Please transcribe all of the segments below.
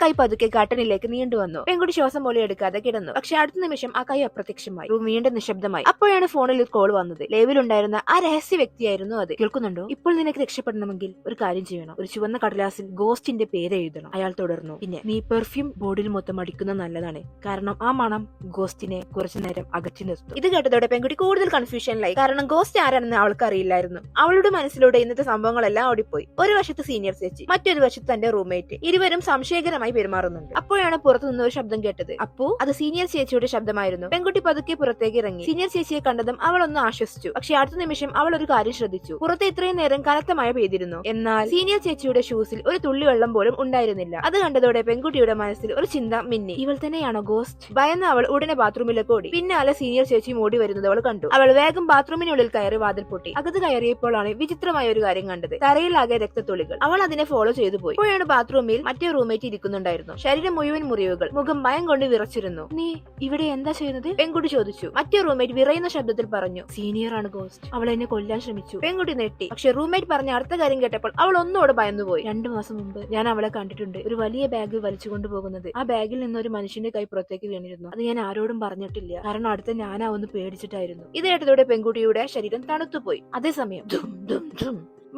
കൈ പതുക്കെ കട്ടനിലേക്ക് നീണ്ടുവന്നു. പെൺകുട്ടി ശ്വാസം പോലെ എടുക്കാതെ കിടന്നു. പക്ഷെ അടുത്ത നിമിഷം ആ കൈ അപ്രത്യക്ഷമായി. റൂം വീണ്ടും നിശബ്ദമായി. അപ്പോഴാണ് ഫോണിൽ കോൾ വന്നത്. ലൈവിലുണ്ടായിരുന്ന ആ രഹസ്യ വ്യക്തിയായിരുന്നു അത്. കേൾക്കുന്നുണ്ടോ? ഇപ്പോൾ നിനക്ക് രക്ഷപ്പെടണമെങ്കിൽ ഒരു കാര്യം ചെയ്യണം. ഒരു ചുവന്ന കടലാസിൽ ഗോസ്റ്റിന്റെ പേര് എഴുതണം. അയാൾ തുടർന്നു. പിന്നെ നീ പെർഫ്യൂം ബോഡിൽ മൊത്തം അടിക്കുന്നത് നല്ലതാണ്. കാരണം ആ മണം ഗോസ്റ്റിനെ കുറച്ചു നേരം അകറ്റി നിർത്തും. ഇത് കേട്ടതോടെ പെൺകുട്ടി കൂടുതൽ കൺഫ്യൂഷനിലായി. കാരണം ഗോസ്റ്റ് ആരാണെന്ന് അവൾക്ക് അറിയില്ലായിരുന്നു. അവളുടെ മനസ്സിലൂടെ ഇന്നത്തെ സംഭവങ്ങളെല്ലാം ഓടിപ്പോയി. ഒരു വശത്ത് സീനിയർ ചേച്ചി, മറ്റൊരു വശത്ത് തന്റെ റൂംമേറ്റ്. ഇരുവരും സംശയകരമായി പെരുമാറുന്നുണ്ട്. അപ്പോഴാണ് പുറത്തു നിന്ന് ഒരു ശബ്ദം കേട്ടത്. അപ്പു, അത് സീനിയർ ചേച്ചിയുടെ ശബ്ദമായിരുന്നു. പെൺകുട്ടി പതുക്കെ പുറത്തേക്ക് ഇറങ്ങി. സീനിയർ ചേച്ചിയെ കണ്ടതും അവൾ ഒന്ന് ആശ്വസിച്ചു. പക്ഷെ അടുത്ത നിമിഷം അവൾ ഒരു കാര്യം ശ്രദ്ധിച്ചു. പുറത്ത് ഇത്രയും നേരം കനത്ത മഴ പെയ്തിരുന്നു. എന്നാൽ സീനിയർ ചേച്ചിയുടെ ഷൂസിൽ ഒരു തുള്ളി വെള്ളം പോലും ഉണ്ടായിരുന്നില്ല. അത് കണ്ടതോടെ പെൺകുട്ടിയുടെ മനസ്സിൽ ഒരു ചിന്ത മിന്നി. ഇവൾ തന്നെയാണോ ഗോസ്റ്റ്? ഭയന്ന് അവൾ ഉടനെ ബാത്റൂമിലേക്ക് ഓടി. പിന്നാലെ സീനിയർ ചേച്ചിയും ഓടി വരുന്നത് അവൾ കണ്ടു. അവൾ വേഗം ബാത്റൂമിനുള്ളിൽ കയറി വാതിൽ പൊട്ടി. അകത്ത് കയറിയപ്പോഴാണ് വിചിത്രമായ ഒരു കാര്യം കണ്ടത്. തറയിലാകെ രക്തത്തുള്ളികൾ. അവൾ അതിനെ ഫോളോ ചെയ്തു പോയി. അപ്പോഴാണ് ബാത്റൂമിൽ മറ്റേ റൂംമേറ്റ് ഇരിക്കുന്നുണ്ടായിരുന്നു. ശരീരം മുഴുവൻ മുറിവുകൾ. മുഖം ഭയം കൊണ്ട് വിറച്ചിരുന്നു. നീ ഇവിടെ എന്താ ചെയ്യുന്നത്? പെൺകുട്ടി ചോദിച്ചു. മറ്റേ റൂംമേറ്റ് വിറയുന്ന ശബ്ദത്തിൽ പറഞ്ഞു, സീനിയർ ആണ് ഗോസ്റ്റ്. അവൾ എന്നെ കൊല്ലാൻ ശ്രമിച്ചു. പെൺകുട്ടി നെട്ടി. പക്ഷെ റൂംമേറ്റ് പറഞ്ഞ അടുത്ത കാര്യം കേട്ടപ്പോൾ അവൾ ഒന്നോട് ഭയന്നുപോയി. 2 മാസം മുമ്പ് ഞാൻ അവളെ കണ്ടിട്ടുണ്ട്. ഒരു വലിയ ബാഗ് വലിച്ചു കൊണ്ടുപോകുന്നത്. ആ ബാഗിൽ നിന്ന് ഒരു മനുഷ്യന്റെ കൈ പുറത്തേക്ക് വീണിരുന്നു. അത് ഞാൻ ആരോടും പറഞ്ഞിട്ടില്ല. കാരണം അടുത്ത ഞാനാ ഒന്ന് പേടിച്ചിട്ടായിരുന്നു. ഇത് കേട്ടതോടെ പെൺകുട്ടിയുടെ ശരീരം തണുത്തുപോയി. അതേസമയം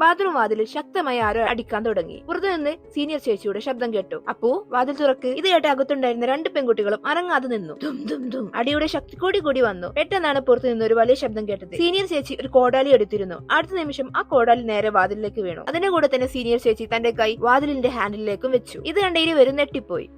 ബാത്റൂം വാതിലിൽ ശക്തമായി ആരോ അടിക്കാൻ തുടങ്ങി. പുറത്തുനിന്ന് സീനിയർ ചേച്ചിയുടെ ശബ്ദം കേട്ടു. അപ്പോ വാതിൽ തുറക്ക്. ഇത് കേട്ട് അകത്തുണ്ടായിരുന്ന 2 പെൺകുട്ടികളും അനങ്ങാതെ നിന്നു. അടിയുടെ ശക്തി കൂടി വന്നു. പെട്ടെന്നാണ് പുറത്തു നിന്ന് ഒരു വലിയ ശബ്ദം കേട്ടത്. സീനിയർ ചേച്ചി ഒരു കോടാലി എടുത്തിരുന്നു. അടുത്ത നിമിഷം ആ കോടാലി നേരെ വാതിലിലേക്ക് വീണു. അതിന്റെ കൂടെ തന്നെ സീനിയർ ചേച്ചി തന്റെ കൈ വാതിലിന്റെ ഹാൻഡിലേക്കും വെച്ചു. ഇത് കണ്ട ഇരുവരും നെട്ടിപ്പോയി.